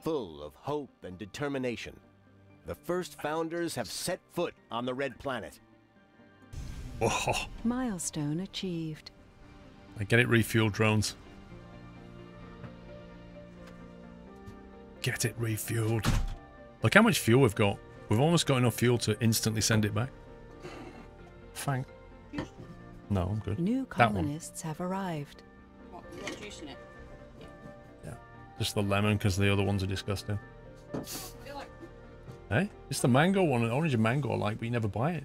full of hope and determination. The first founders have set foot on the Red Planet. Oh. Milestone achieved. I get it, refuel drones. Get it refueled. Look how much fuel we've got. We've almost got enough fuel to instantly send it back. Thanks. No, I'm good. New colonists have arrived. What, you're not juicing it? Yeah. Just the lemon because the other ones are disgusting. Hey? It's the mango one, an orange and mango I like, but you never buy it.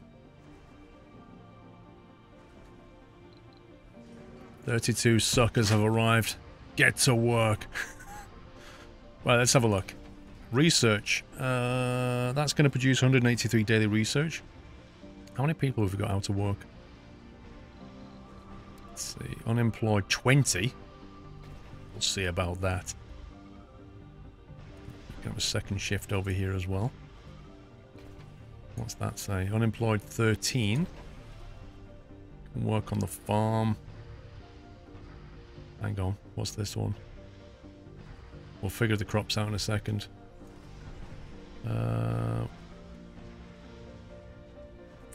32 suckers have arrived. Get to work. Right, let's have a look. Research. That's going to produce 183 daily research. How many people have we got out of work? Let's see. Unemployed 20. We'll see about that. We have a second shift over here as well. What's that say? Unemployed 13. Can work on the farm. Hang on. What's this one? We'll figure the crops out in a second.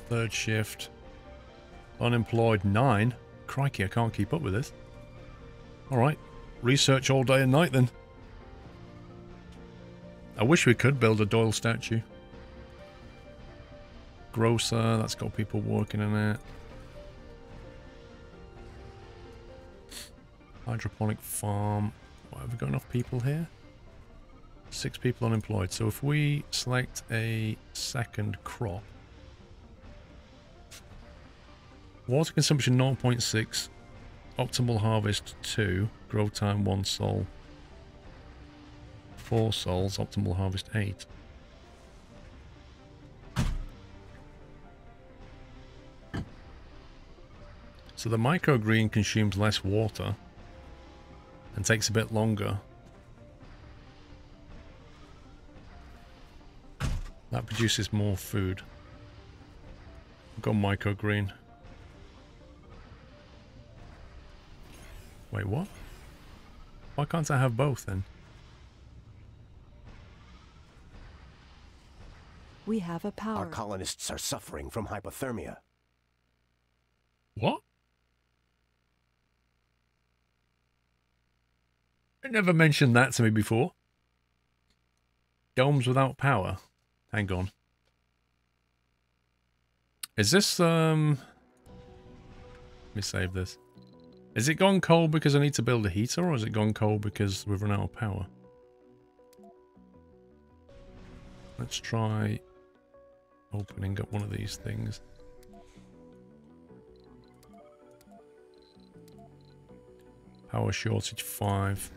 Third shift. Unemployed 9. Crikey, I can't keep up with this. Alright. Research all day and night then. I wish we could build a Doyle statue. Grocer, that's got people working in it. Hydroponic farm. What, have we got enough people here? 6 people unemployed. So if we select a second crop. Water consumption 0.6. Optimal harvest 2. Grow time 1 sol. 4 sols. Optimal harvest 8. So the microgreen consumes less water and takes a bit longer. That produces more food. I've got microgreen. Wait, what? Why can't I have both then? We have a power. Our colonists are suffering from hypothermia. What? You never mentioned that to me before. Domes without power. Hang on. Is this, let me save this. Is it gone cold because I need to build a heater, or is it gone cold because we've run out of power? Let's try opening up one of these things. Power shortage 5.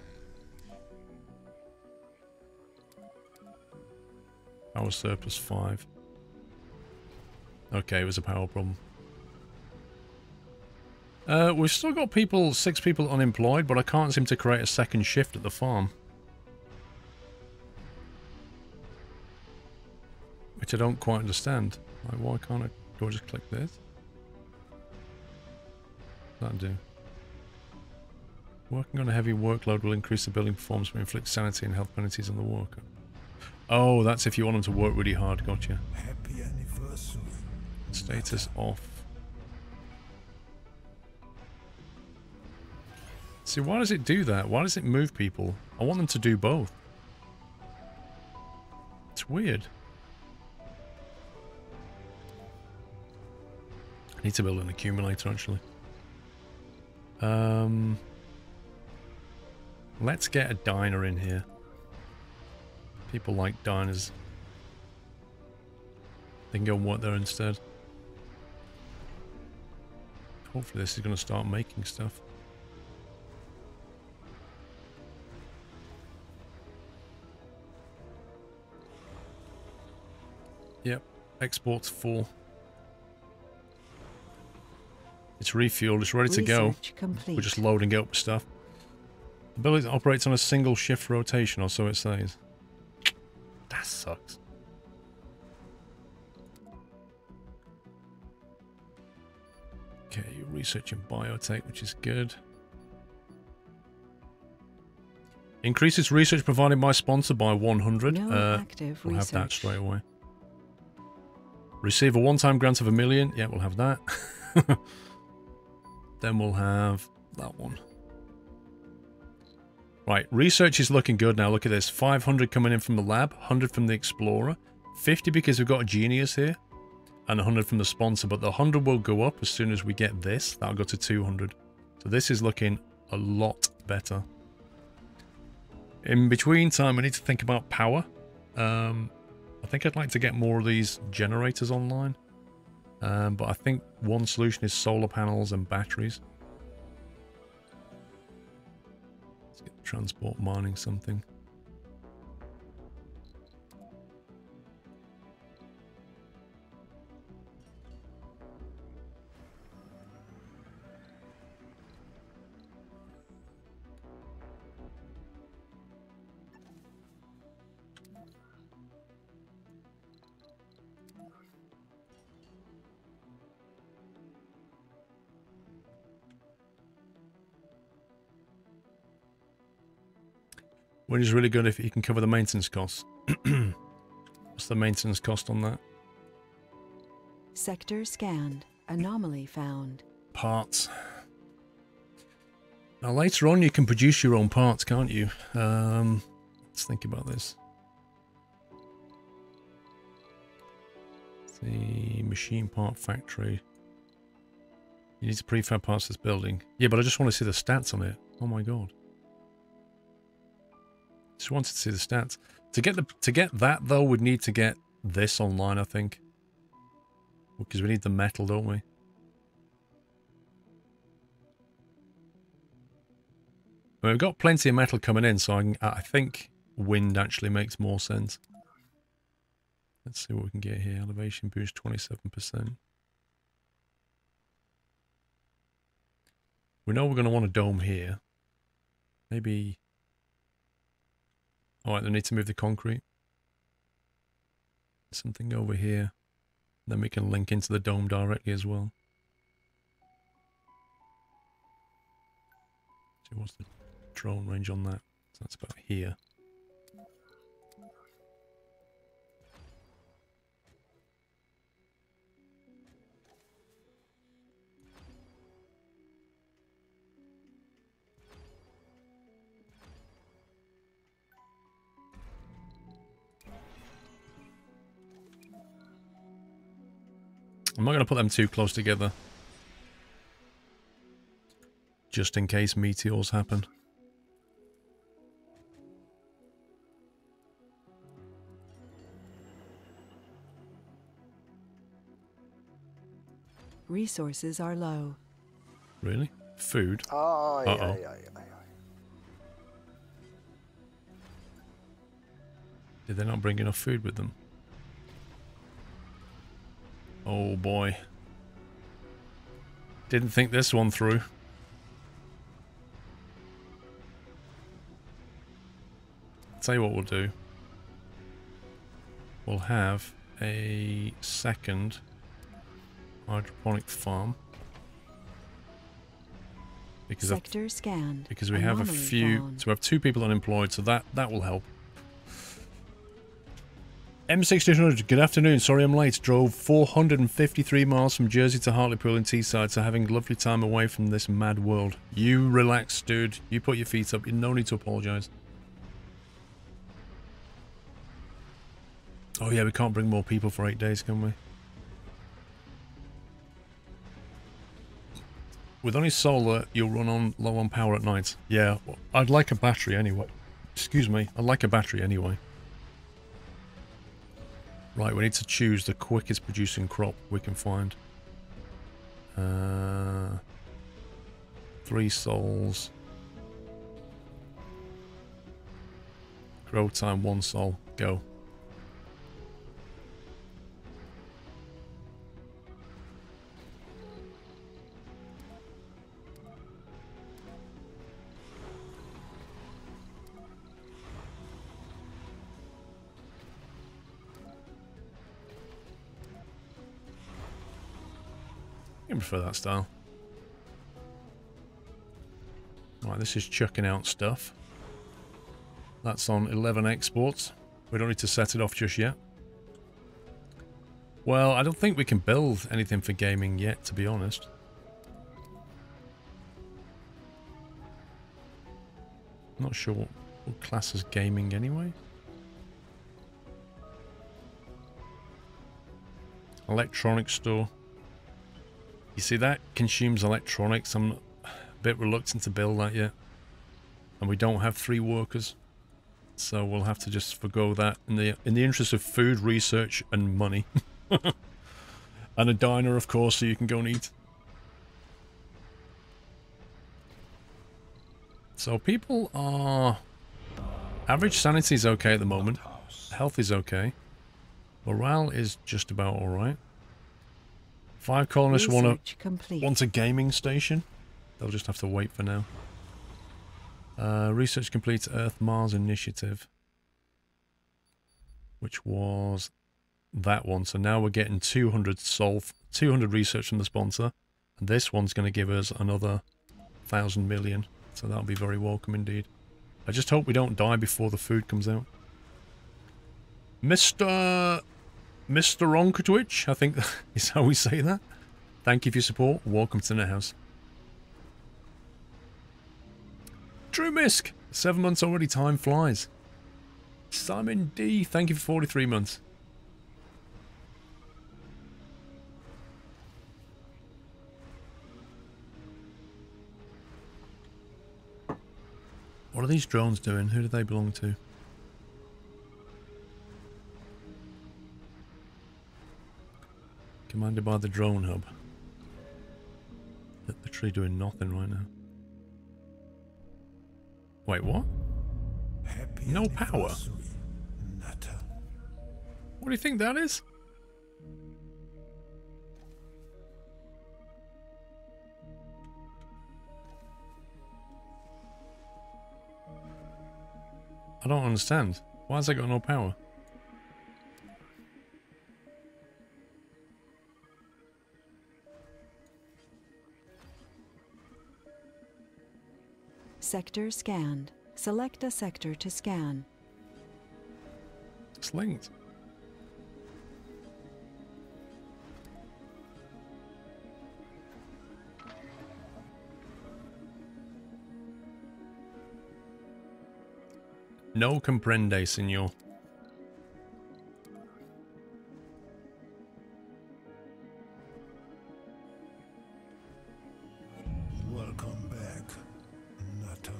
Power surplus 5. Okay, it was a power problem. We've still got 6 people unemployed, but I can't seem to create a second shift at the farm. Which I don't quite understand. Like, why can't I go just click this? What's that do? Working on a heavy workload will increase the building performance but inflict sanity and health penalties on the worker. Oh, that's if you want them to work really hard, gotcha. Happy anniversary. Status off. See, why does it do that? Why does it move people? I want them to do both. It's weird. I need to build an accumulator, actually. Let's get a diner in here. People like diners. They can go and work there instead. Hopefully this is going to start making stuff. Yep, export's full. It's refueled, it's ready to go. Complete. We're just loading it up with stuff. The building operates on a single shift rotation, or so it says. That sucks. Okay, research in biotech, which is good. Increases research provided by sponsor by 100. No active we'll have that research. straight away. Receive a one-time grant of $1 million. Yeah, we'll have that. Then we'll have that one. Right, research is looking good now. Look at this. 500 coming in from the lab, 100 from the explorer, 50 because we've got a genius here, and 100 from the sponsor. But the 100 will go up as soon as we get this. That'll go to 200. So this is looking a lot better. In between time, we need to think about power. I think I'd like to get more of these generators online. But I think one solution is solar panels and batteries. Let's get transport mining something. Wind is really good if you can cover the maintenance costs. What's the maintenance cost on that? Sector scanned. Anomaly found. Parts. Now later on you can produce your own parts, can't you? Let's think about this. The machine part factory. You need to prefab parts this building. Yeah, but I just want to see the stats on it. Oh my god. Just wanted to see the stats. To get that though, we'd need to get this online, I think. Because we need the metal, don't we? Well, we've got plenty of metal coming in, so I think wind actually makes more sense. Let's see what we can get here. Elevation boost 27%. We know we're going to want a dome here. Maybe... Alright, they need to move the concrete. Something over here. Then we can link into the dome directly as well. So what's the drone range on that? So that's about here. I'm not going to put them too close together. Just in case meteors happen. Resources are low. Really? Food? Oh, Uh-oh. Did they not bring enough food with them? Oh boy. Didn't think this one through. Tell you what we'll do. We'll have a second hydroponic farm. Because Sector scanned. because we have a Anomaly few, found. so we have 2 people unemployed, so that will help. M1600, good afternoon. Sorry I'm late. Drove 453 miles from Jersey to Hartlepool in Teesside, so having a lovely time away from this mad world. You relax, dude. You put your feet up. No need to apologise. Oh yeah, we can't bring more people for 8 days, can we? With only solar, you'll run on low on power at night. Yeah, well, I'd like a battery anyway. Excuse me, I'd like a battery anyway. Right, we need to choose the quickest producing crop we can find. 3 souls. Grow time 1 soul. Go. I prefer that style. Right, this is chucking out stuff. That's on 11 exports. We don't need to set it off just yet. Well, I don't think we can build anything for gaming yet, to be honest. Not sure what class is gaming anyway. Electronics store. You see, that consumes electronics. I'm a bit reluctant to build that yet. And we don't have 3 workers. So we'll have to just forgo that in the interest of food, research, and money. And a diner, of course, so you can go and eat. So people are... Average sanity is okay at the moment. Health is okay. Morale is just about alright. 5 colonists want a gaming station. They'll just have to wait for now. Research complete Earth-Mars initiative. Which was that one. So now we're getting 200 research from the sponsor. And this one's going to give us another 1,000 million. So that'll be very welcome indeed. I just hope we don't die before the food comes out. Mr. Onkatwitch, I think is how we say that. Thank you for your support. Welcome to the house. True Misk, 7 months already, time flies. Simon D, thank you for 43 months. What are these drones doing? Who do they belong to? Commanded by the drone hub. They're literally doing nothing right now. Wait, what? Happy No power? anniversary, Nutter. What do you think that is? I don't understand. Why has it got no power? Sector scanned. Select a sector to scan. It's linked. No comprende, senor. Welcome back, Nutter.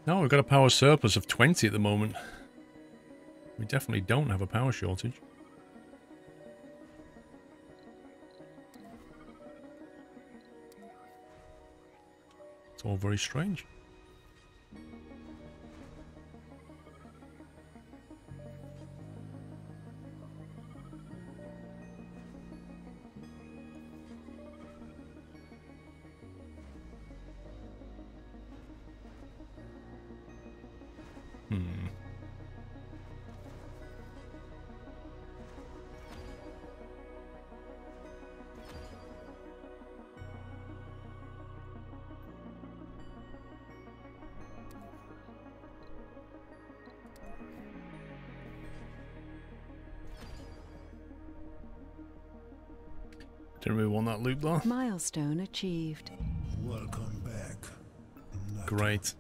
No, we've got a power surplus of 20 at the moment. We definitely don't have a power shortage. It's all very strange. Didn't really want that loop though. Milestone achieved. Welcome back, Nutter. Great.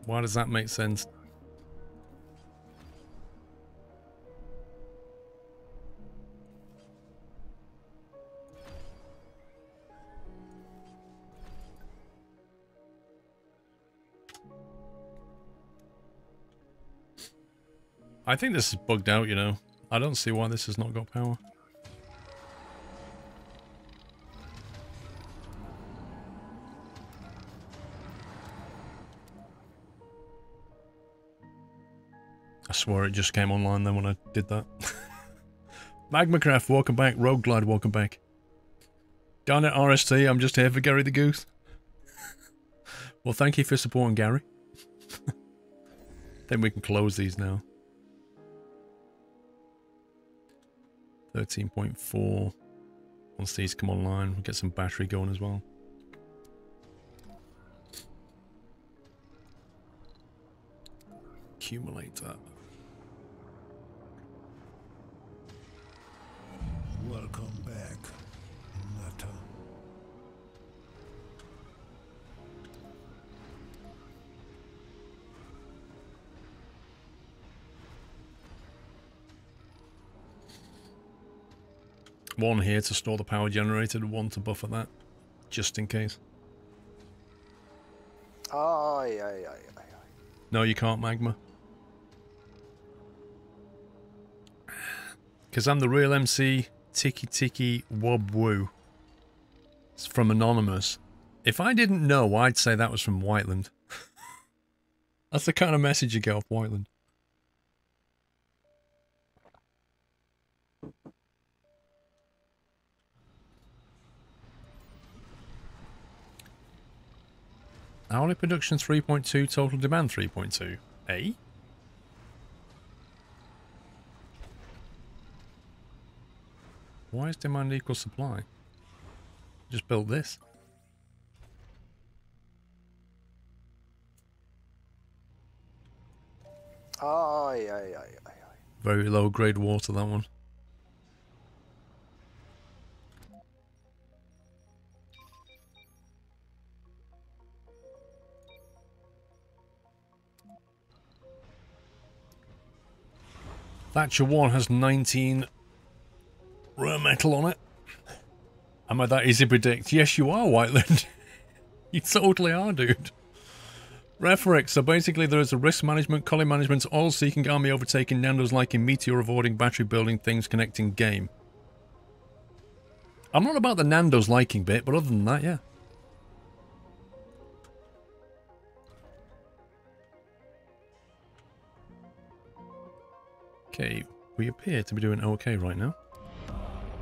Why does that make sense? I think this is bugged out, you know. I don't see why this has not got power. I swear it just came online then when I did that. Magmacraft, welcome back. Rogue Glide, welcome back. Darn it, RST, I'm just here for Gary the Goose. Well, thank you for supporting Gary. Then we can close these now. 13.4. Once these come online, we'll get some battery going as well. accumulator. Welcome back, Nutter. One here to store the power generated, one to buffer that, just in case. Aye, aye, aye, aye. No, you can't, Magma. Because I'm the real MC, Tiki Tiki Wob Woo. It's from Anonymous. If I didn't know, I'd say that was from Whiteland. That's the kind of message you get off Whiteland. Hourly production 3.2, total demand 3.2. Eh? Why is demand equal supply? Just built this. Aye, aye, aye, aye, aye. Very low grade water, that one. Thatcher 1 has 19 rare metal on it. Am I that easy to predict? Yes, you are, Whiteland. You totally are, dude. Referix. So basically there is a risk management, collie management, oil-seeking, army overtaking, Nando's liking, meteor avoiding, battery building, things connecting, game. I'm not about the Nando's liking bit, but other than that, yeah. Okay, we appear to be doing okay right now.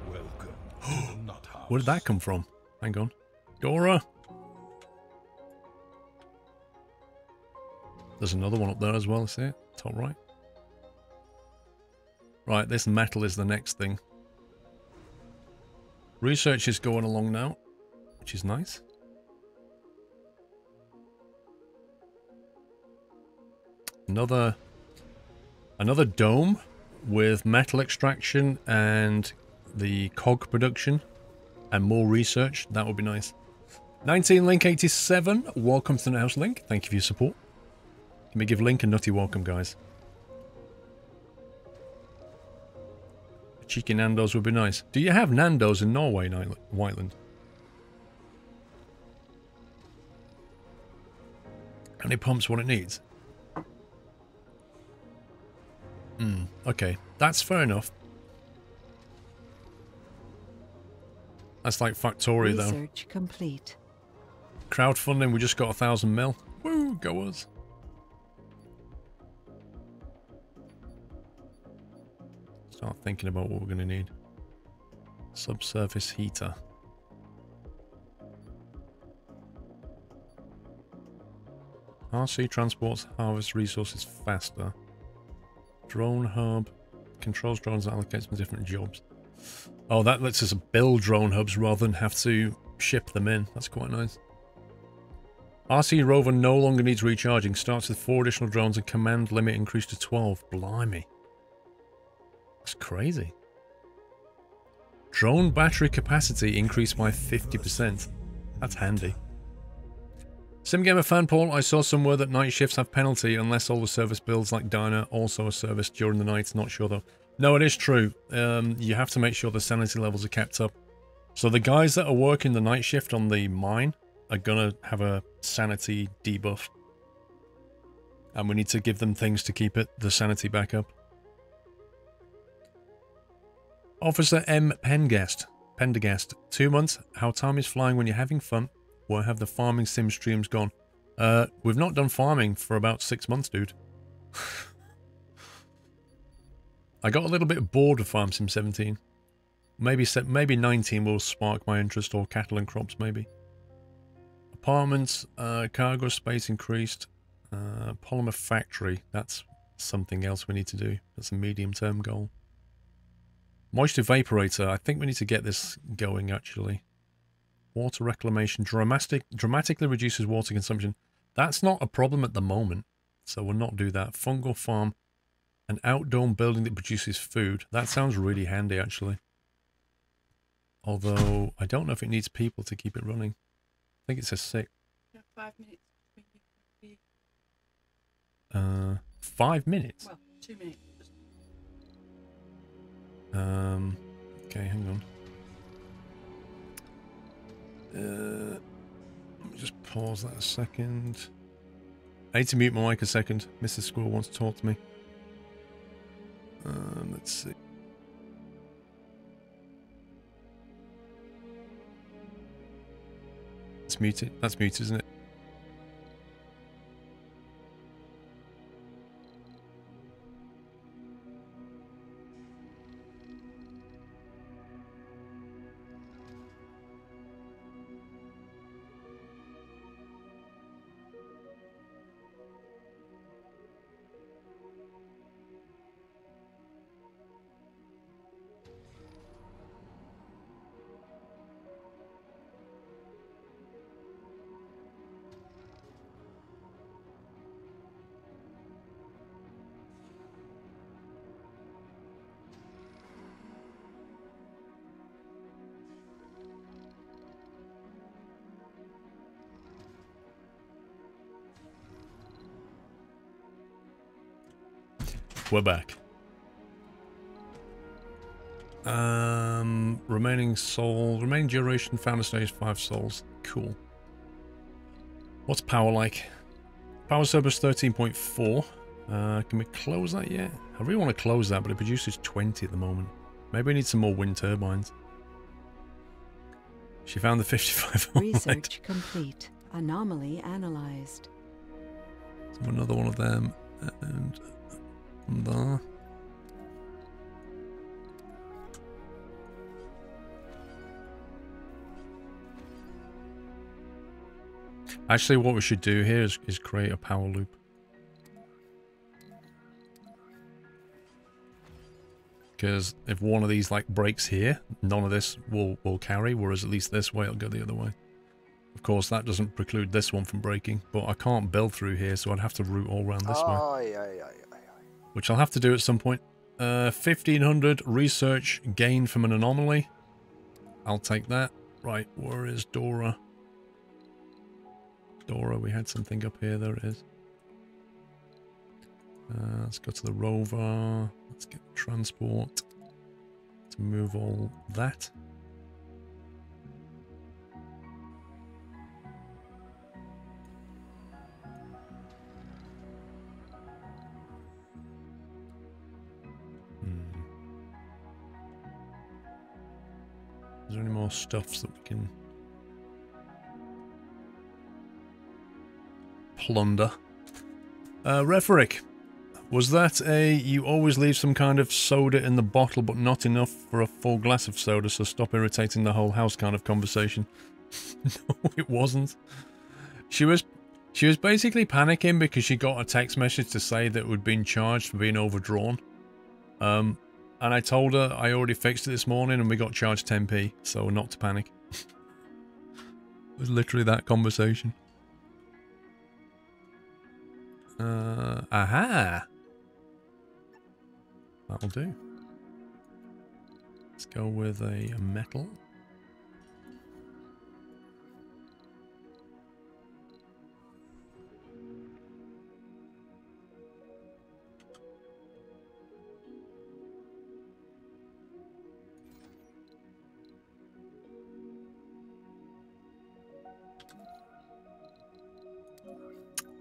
Welcome to the Nut House. Where did that come from? Hang on. Dora! There's another one up there as well, see it? Top right. Right, this metal is the next thing. Research is going along now, which is nice. Another dome with metal extraction and the cog production and more research. That would be nice. 19 Link 87, welcome to the house, Link. Thank you for your support. Let me give Link a nutty welcome, guys. A cheeky Nando's would be nice. Do you have Nando's in Norway, Whiteland? And it pumps what it needs. Okay, that's fair enough. That's like Factoria, though. Research complete. Crowdfunding, we just got 1,000 mil. Woo, go us. Start thinking about what we're going to need. Subsurface heater. RC transports harvest resources faster. Drone hub controls drones and allocates them different jobs. Oh, that lets us build drone hubs rather than have to ship them in. That's quite nice. RC rover no longer needs recharging. Starts with 4 additional drones and command limit increased to 12. Blimey. That's crazy. Drone battery capacity increased by 50%. That's handy. SimGamer fan Paul, I saw somewhere that night shifts have penalty unless all the service builds like Diner also are serviced during the night. Not sure though. No, it is true. You have to make sure the sanity levels are kept up. So the guys that are working the night shift on the mine are gonna have a sanity debuff. And we need to give them things to keep the sanity back up. Officer M. Pendergast. 2 months. How time is flying when you're having fun. Where have the farming sim streams gone? We've not done farming for about 6 months, dude. I got a little bit bored of Farm Sim 17. Maybe 19 will spark my interest, or cattle and crops, maybe. Apartments, cargo space increased. Polymer factory, that's something else we need to do. That's a medium-term goal. Moisture evaporator, I think we need to get this going, actually. Water reclamation dramatically reduces water consumption. That's not a problem at the moment. So we'll not do that. Fungal farm. An outdoor building that produces food. That sounds really handy, actually. Although, I don't know if it needs people to keep it running. I think it says 6. Yeah, 5 minutes. 5 minutes? Well, 2 minutes. Okay, hang on. Let me just pause that a second. I need to mute my mic a second. Mr. Squirrel wants to talk to me. Let's see. It's muted. That's muted, isn't it? We're back. Remaining duration, founder stage 5 souls. Cool. What's power like? Power surplus 13.4. Can we close that yet? I really want to close that, but it produces 20 at the moment. Maybe we need some more wind turbines. She found the 55. Research complete. Anomaly analyzed. So another one of them. And there. Actually, what we should do here is create a power loop. Because if one of these like breaks here, none of this will carry, whereas at least this way it'll go the other way. Of course, that doesn't preclude this one from breaking, but I can't build through here, so I'd have to route all around this way. Which I'll have to do at some point. 1500 research gain from an anomaly. I'll take that. Right, where is Dora? Dora, we had something up here. There it is. Let's go to the rover. Let's get the transport to move all that. Is there any more stuffs that we can plunder? Referic, was that a you always leave some kind of soda in the bottle but not enough for a full glass of soda, so stop irritating the whole house kind of conversation? No, it wasn't. She was basically panicking because she got a text message to say that we'd been charged for being overdrawn. And I told her I already fixed it this morning and we got charged 10p, so not to panic. It was literally that conversation. Aha! That'll do. Let's go with a metal.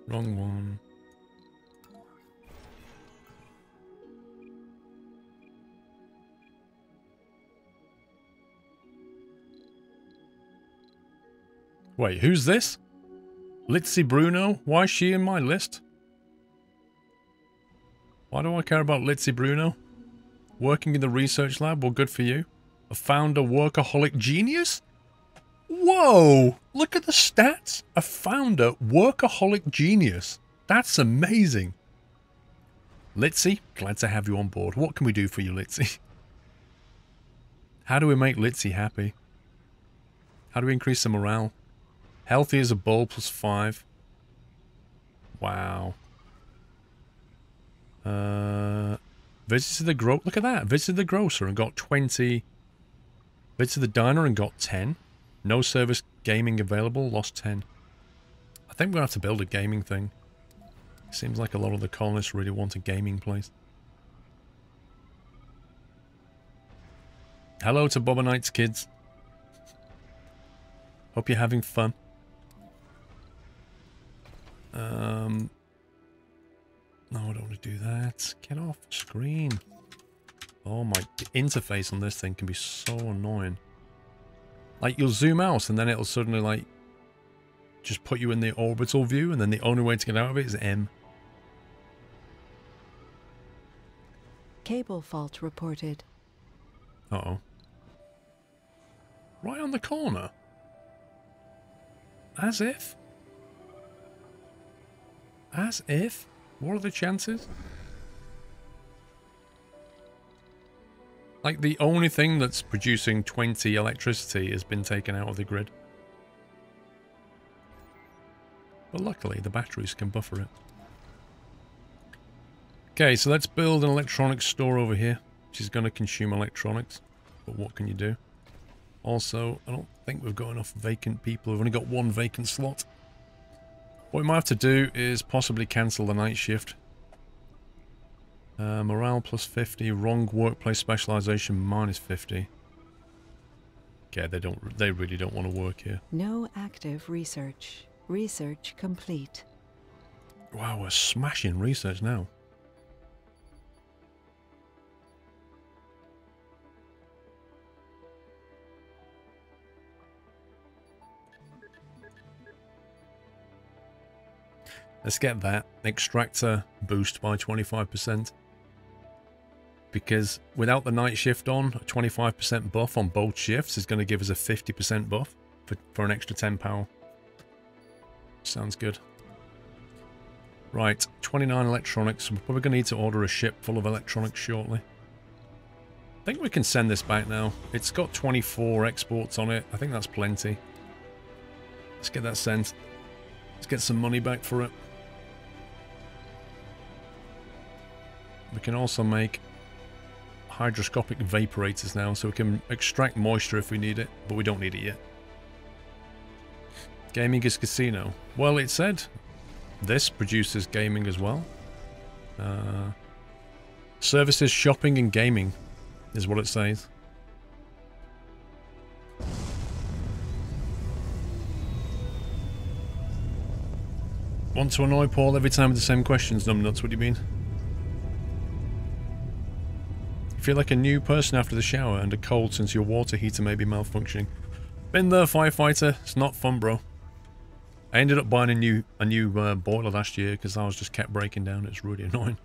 Wrong one. Wait, who's this? Litzy Bruno? Why is she in my list? Why do I care about Litzy Bruno? Working in the research lab? Well, good for you. A founder workaholic genius? Whoa! Look at the stats. A founder workaholic genius. That's amazing. Litzy, glad to have you on board. What can we do for you, Litzy? How do we make Litzy happy? How do we increase the morale? Healthy as a bull +5. Wow. Visited the look at that. Visited the grocer and got 20. Visited the diner and got 10. No service gaming available. Lost 10. I think we're going to have to build a gaming thing. Seems like a lot of the colonists really want a gaming place. Hello to Bobonites, kids. Hope you're having fun. No, I don't want to do that. Get off the screen. Oh my, the interface on this thing can be so annoying. Like, you'll zoom out and then it'll suddenly, like, just put you in the orbital view, and then the only way to get out of it is M. Cable fault reported. Uh-oh. Right on the corner. As if. As if. What are the chances? Like, the only thing that's producing 20 electricity has been taken out of the grid. But luckily, the batteries can buffer it. Okay, so let's build an electronics store over here, which is going to consume electronics. But what can you do? Also, I don't think we've got enough vacant people. We've only got one vacant slot. What we might have to do is possibly cancel the night shift. Morale plus 50, wrong workplace specialization minus 50. Okay, they really don't want to work here. No active research. Research complete. Wow, we're smashing research now. Let's get that extractor boost by 25%. Because without the night shift on, a 25% buff on both shifts is going to give us a 50% buff for an extra 10 power. Sounds good. Right, 29 electronics. We're probably going to need to order a ship full of electronics shortly. I think we can send this back now. It's got 24 exports on it. I think that's plenty. Let's get that sent. Let's get some money back for it. We can also make hydroscopic vaporators now, so we can extract moisture if we need it, but we don't need it yet. Gaming is casino. Well, it said this produces gaming as well. Services, shopping, and gaming is what it says. Want to annoy Paul every time with the same questions, numbnuts? What do you mean? Feel like a new person after the shower and a cold since your water heater may be malfunctioning. Been there, firefighter. It's not fun, bro. I ended up buying a new boiler last year because I was just kept breaking down. It's really annoying.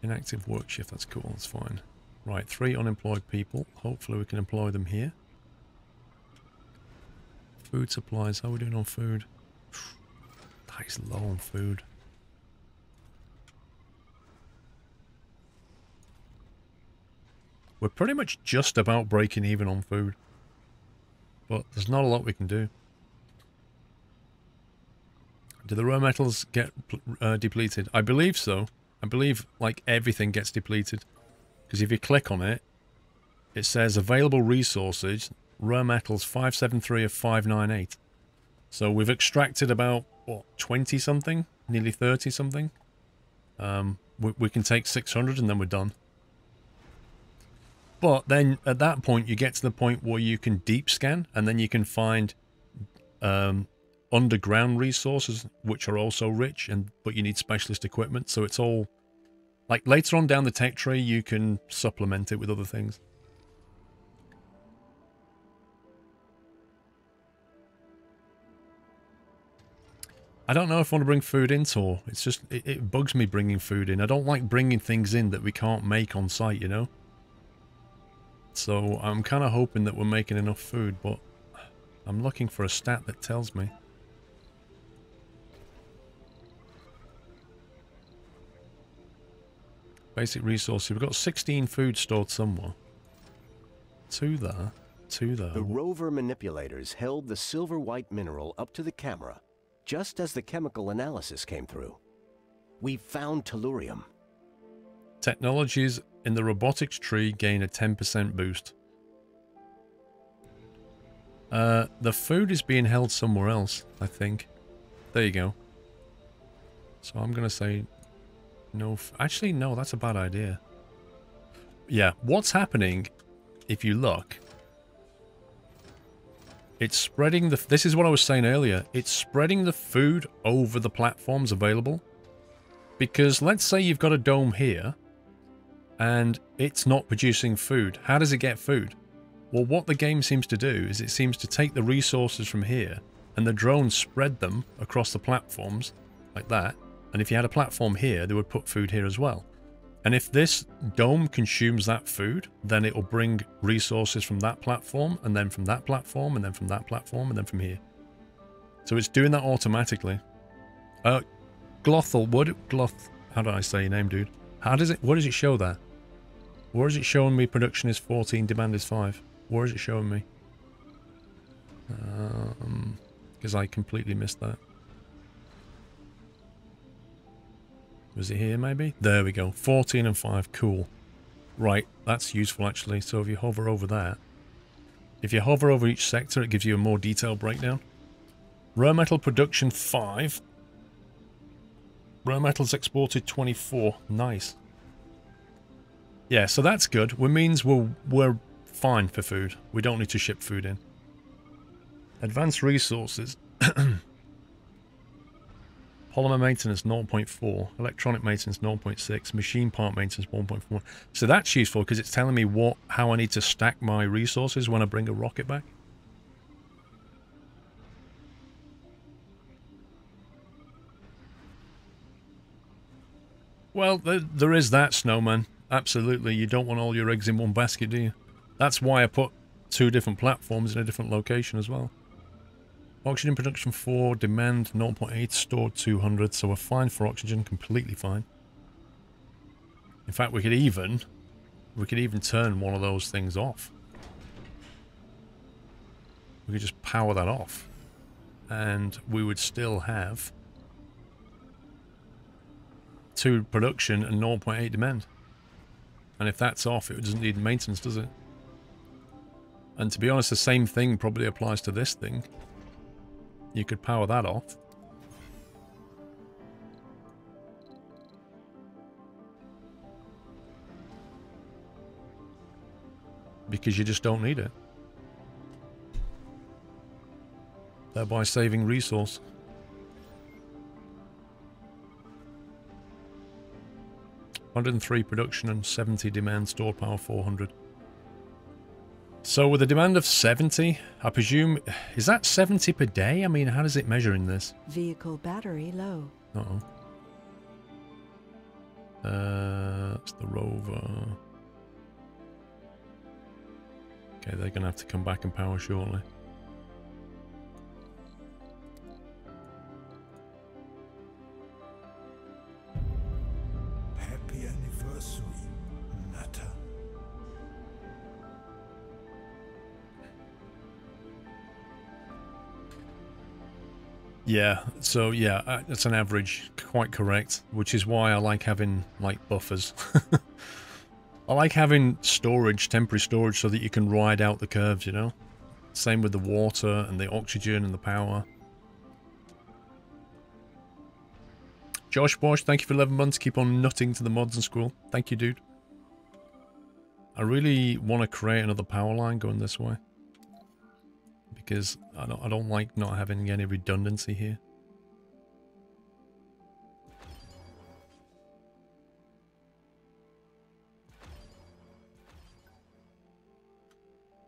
Inactive work shift. That's cool. That's fine. Right, 3 unemployed people. Hopefully we can employ them here. Food supplies. How are we doing on food? That is low on food. We're pretty much just about breaking even on food. But there's not a lot we can do. Do the rare metals get depleted? I believe so. I believe, like, everything gets depleted. Because if you click on it, it says available resources, rare metals 573 of 598. So we've extracted about, what, 20 something? Nearly 30 something? We can take 600 and then we're done. But then at that point, you get to the point where you can deep scan, and then you can find underground resources, which are also rich, but you need specialist equipment. So it's all, like, later on down the tech tree, you can supplement it with other things. I don't know if I want to bring food in, Tor. It's just, it bugs me bringing food in. I don't like bringing things in that we can't make on site, you know? So I'm kind of hoping that we're making enough food, but I'm looking for a stat that tells me. Basic resources. We've got 16 food stored somewhere. 2 there. The rover manipulators held the silver-white mineral up to the camera, just as the chemical analysis came through. We found tellurium. Technologies in the robotics tree gain a 10% boost. The food is being held somewhere else, I think. There you go. So I'm going to say no. Actually, no, that's a bad idea. Yeah, what's happening, if you look, it's spreading the... This is what I was saying earlier. It's spreading the food over the platforms available. Because let's say you've got a dome here, and it's not producing food. How does it get food? Well, what the game seems to do is it seems to take the resources from here, and the drones spread them across the platforms, like that. And if you had a platform here, they would put food here as well. And if this dome consumes that food, then it will bring resources from that platform, and then from that platform, and then from that platform, and then from here. So it's doing that automatically. Glothal, how do I say your name, dude? What does it show there? Where is it showing me production is 14, demand is 5? Where is it showing me? Because I completely missed that. Was it here, maybe? There we go. 14 and 5. Cool. Right. That's useful, actually. So if you hover over that... If you hover over each sector, it gives you a more detailed breakdown. Rare metal production 5. Rare metals exported 24. Nice. Yeah, so that's good. Which means we're fine for food. We don't need to ship food in. Advanced resources. Polymer maintenance 0.4, electronic maintenance 0.6, machine part maintenance 1.4. So that's useful because it's telling me how I need to stack my resources when I bring a rocket back. Well, there is that, Snowman. Absolutely, you don't want all your eggs in one basket, do you? That's why I put 2 different platforms in a different location as well. Oxygen production 4, demand 0.8, stored 200, so we're fine for oxygen, completely fine. In fact, we could even turn one of those things off. We could just power that off, and we would still have 2 production and 0.8 demand. And if that's off, it doesn't need maintenance, does it? And to be honest, the same thing probably applies to this thing. You could power that off. Because you just don't need it. Thereby saving resource. $103 production and 70 demand, stored power 400. So with a demand of 70, I presume, is that 70 per day? I mean, how does it measure in this? Vehicle battery low. Uh-oh. That's the rover. Okay, they're going to have to come back and power shortly. Happy anniversary, Natter. Yeah, so yeah, that's an average, quite correct, which is why I like having, like, buffers. I like having storage, temporary storage, so that you can ride out the curves, you know? Same with the water and the oxygen and the power. Josh Bosch, thank you for 11 months. Keep on nutting to the mods and Squirrel. Thank you, dude. I really want to create another power line going this way. Because I don't like not having any redundancy here.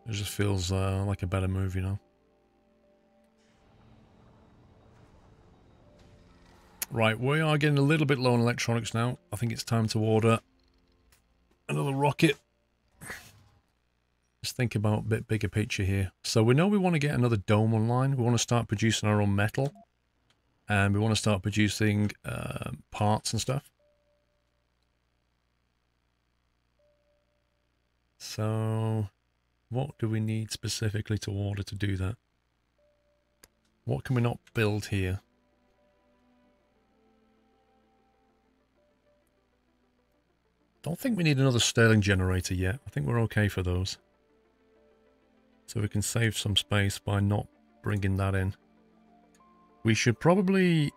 It just feels like a better move, you know. Right, we are getting a little bit low on electronics now. I think it's time to order another rocket. Just think about a bit bigger picture here. So we know we want to get another dome online. We want to start producing our own metal. And we want to start producing parts and stuff. So what do we need specifically to order to do that? What can we not build here? Don't think we need another Stirling generator yet. I think we're okay for those. So we can save some space by not bringing that in. We should probably...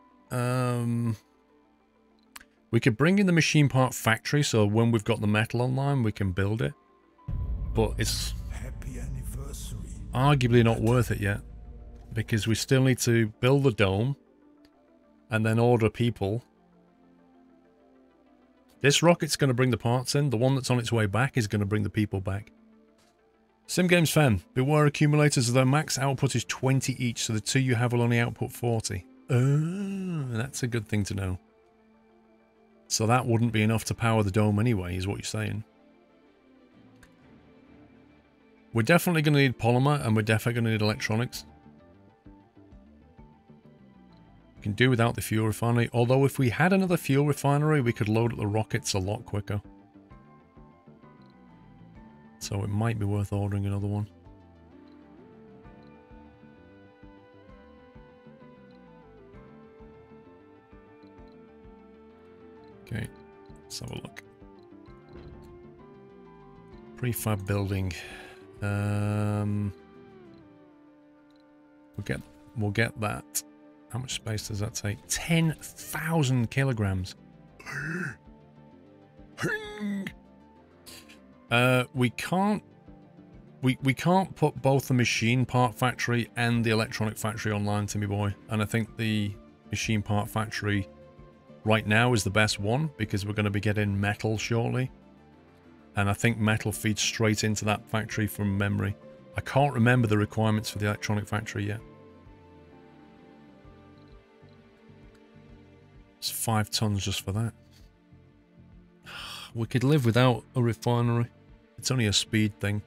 we could bring in the machine part factory, so when we've got the metal online, we can build it. But it's Happy anniversary. arguably not worth it yet. Because we still need to build the dome. And then order people. This rocket's going to bring the parts in. The one that's on its way back is going to bring the people back. SimGames fan, beware accumulators. Their max output is 20 each, so the two you have will only output 40. That's a good thing to know. So that wouldn't be enough to power the dome anyway, is what you're saying. We're definitely going to need polymer, and we're definitely going to need electronics. We can do without the fuel refinery, although if we had another fuel refinery, we could load up the rockets a lot quicker. So it might be worth ordering another one. Okay, let's have a look. Prefab building. We'll get that. How much space does that take? 10,000 kilograms. We can't put both the machine part factory and the electronic factory online, Timmy boy. And I think the machine part factory right now is the best one because we're going to be getting metal shortly. And I think metal feeds straight into that factory from memory. I can't remember the requirements for the electronic factory yet. It's 5 tons just for that. We could live without a refinery. It's only a speed thing.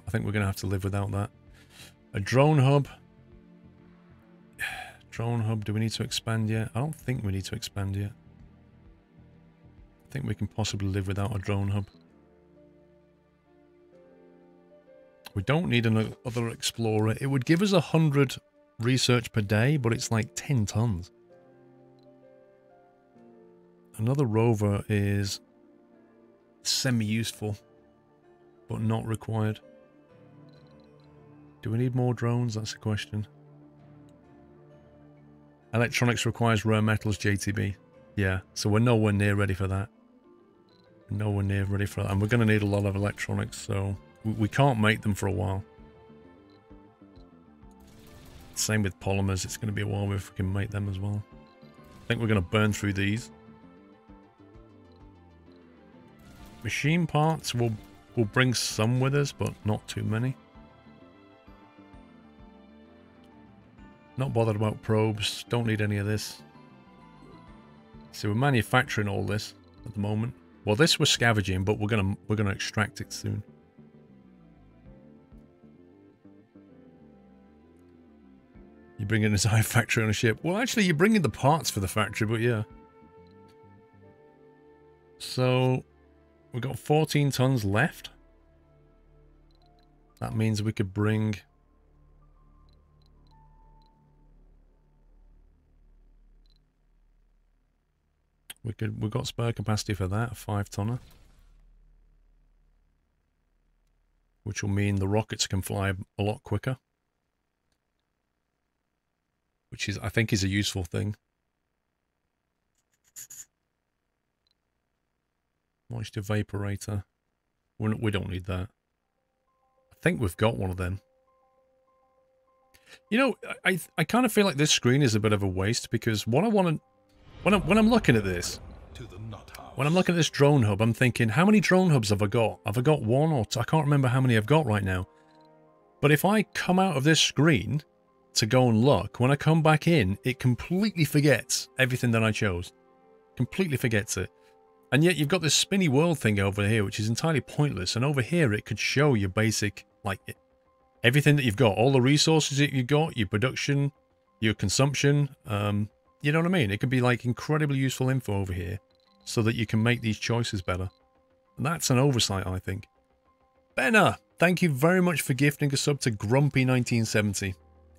I think we're going to have to live without that. A drone hub. Drone hub, do we need to expand yet? I don't think we need to expand yet. I think we can possibly live without a drone hub. We don't need another explorer. It would give us 100 research per day, but it's like 10 tons. Another rover is semi-useful, but not required. Do we need more drones? That's the question. Electronics requires rare metals JTB. Yeah, so we're nowhere near ready for that. Nowhere near ready for that. And we're going to need a lot of electronics, so we can't make them for a while. Same with polymers. It's going to be a while if we can make them as well. I think we're going to burn through these. Machine parts will bring some with us, but not too many. Not bothered about probes. Don't need any of this. So we're manufacturing all this at the moment. Well, this we're scavenging, but we're gonna extract it soon. You bring in a design factory on a ship. Well, actually, you're bringing the parts for the factory, but yeah. So we've got 14 tons left. That means we could bring... We've got spare capacity for that, a 5-tonner. Which will mean the rockets can fly a lot quicker. Which is, I think, is a useful thing. Moisture evaporator. We don't need that. I think we've got one of them. You know, I kind of feel like this screen is a bit of a waste because what I want to... When I'm looking at this, when I'm looking at this drone hub, I'm thinking, how many drone hubs have I got? Have I got one or two? I can't remember how many I've got right now. But if I come out of this screen to go and look, when I come back in, it completely forgets everything that I chose. Completely forgets it. And yet you've got this spinny world thing over here, which is entirely pointless. And over here, it could show your basic, like, everything that you've got. All the resources that you've got, your production, your consumption, you know what I mean? It could be like incredibly useful info over here so that you can make these choices better. And that's an oversight, I think. Benna, thank you very much for gifting a sub to Grumpy1970.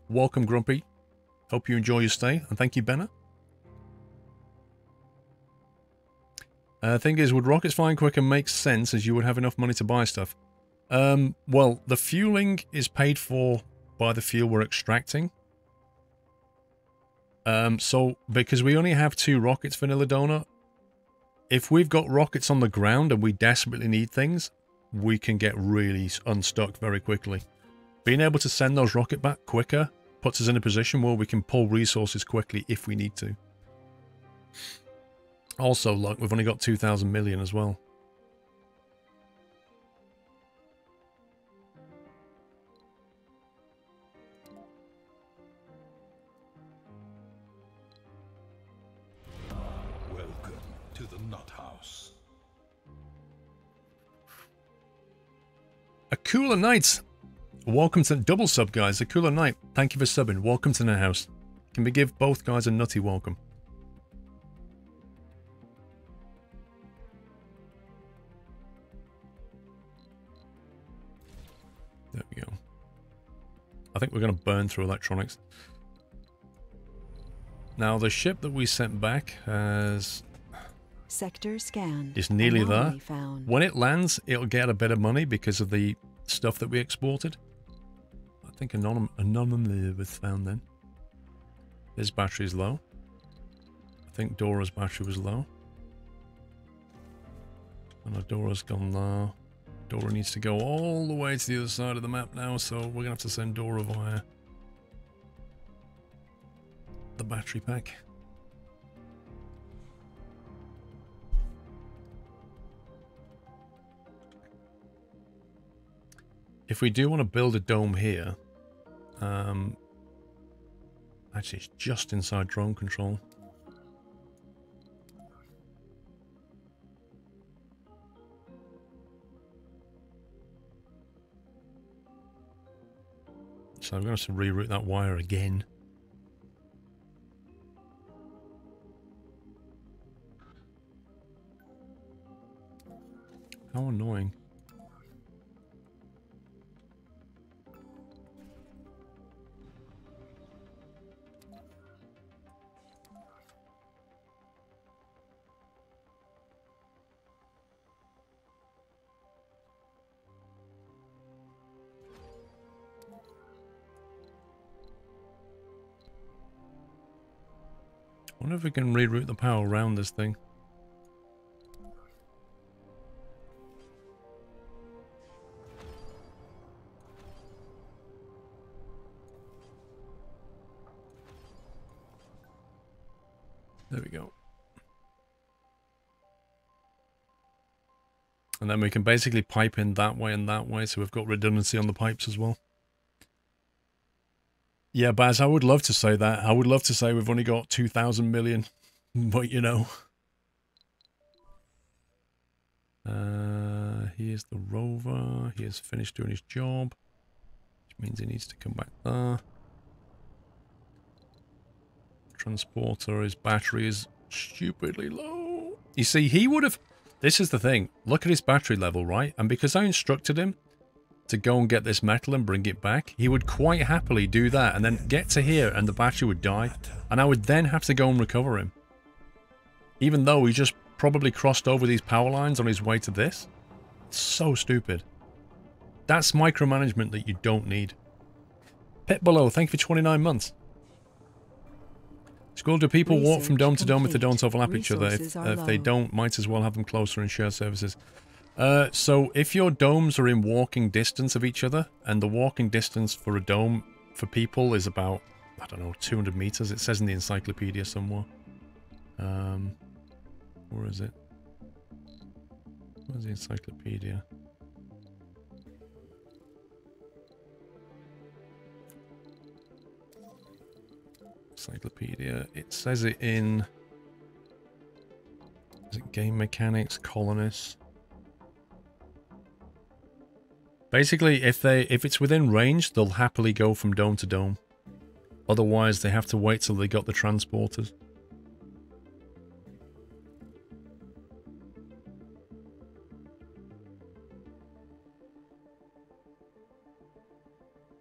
Welcome, Grumpy. Hope you enjoy your stay. And thank you, Benna. Thing is, would rockets flying quicker make sense as you would have enough money to buy stuff? Well, the fueling is paid for by the fuel we're extracting. So, because we only have 2 rockets, Vanilla Donut, if we've got rockets on the ground and we desperately need things, we can get really unstuck very quickly. Being able to send those rockets back quicker puts us in a position where we can pull resources quickly if we need to. Also, look, we've only got 2,000 million as well. Welcome to the Nut House. A Cooler Night. Welcome to double sub, guys. A Cooler Night. Thank you for subbing. Welcome to the house. Can we give both guys a nutty welcome? There we go. I think we're going to burn through electronics. Now, the ship that we sent back has... Sector scanned. It's nearly there. Anomaly found. When it lands, it'll get a bit of money because of the stuff that we exported. I think anomaly was found then. His battery's low. I think Dora's battery was low. And Dora's gone low. Dora needs to go all the way to the other side of the map now, so we're going to have to send Dora via the battery pack. If we do want to build a dome here, actually it's just inside drone control. So I'm going to have to reroute that wire again. How annoying. I wonder if we can reroute the power around this thing. There we go. And then we can basically pipe in that way and that way, so we've got redundancy on the pipes as well. Yeah, Baz, I would love to say that. I would love to say we've only got 2,000 million, but you know. Here's the rover. He has finished doing his job, which means he needs to come back there. Transporter, his battery is stupidly low. You see, he would have... This is the thing. Look at his battery level, right? And because I instructed him to go and get this metal and bring it back, he would quite happily do that and then get to here and the battery would die. And I would then have to go and recover him. Even though he just probably crossed over these power lines on his way to this. It's so stupid. That's micromanagement that you don't need. Pit Below, thank you for 29 months. Squirrel, do people walk from dome to dome if they don't overlap each other? If they don't, might as well have them closer and share services. So if your domes are in walking distance of each other, and the walking distance for a dome for people is about, I don't know, 200 meters. It says in the encyclopedia somewhere. Where is it? Where's the encyclopedia? Encyclopedia. It says it in... Is it Game Mechanics, Colonists? Basically, if it's within range, they'll happily go from dome to dome. Otherwise, they have to wait till they got the transporters.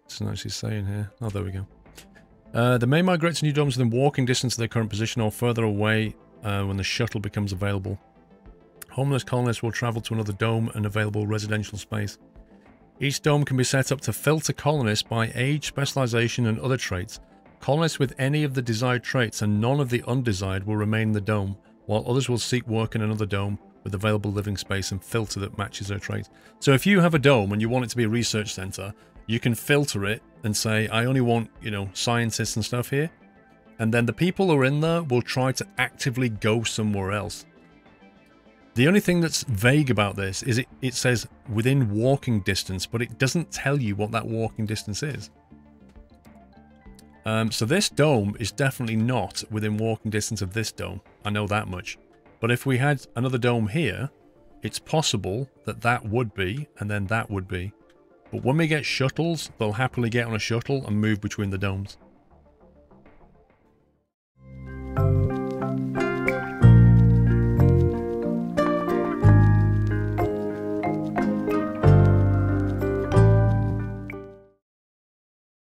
It's actually saying here. Oh, there we go. They may migrate to new domes within walking distance of their current position or further away when the shuttle becomes available. Homeless colonists will travel to another dome and available residential space. Each dome can be set up to filter colonists by age, specialization, and other traits. Colonists with any of the desired traits and none of the undesired will remain in the dome, while others will seek work in another dome with available living space and filter that matches their traits. So if you have a dome and you want it to be a research center, you can filter it and say, I only want, you know, scientists and stuff here. And then the people who are in there will try to actively go somewhere else. The only thing that's vague about this is it says within walking distance, but it doesn't tell you what that walking distance is. So this dome is definitely not within walking distance of this dome. I know that much. But if we had another dome here, it's possible that that would be, and then that would be. But when we get shuttles, they'll happily get on a shuttle and move between the domes.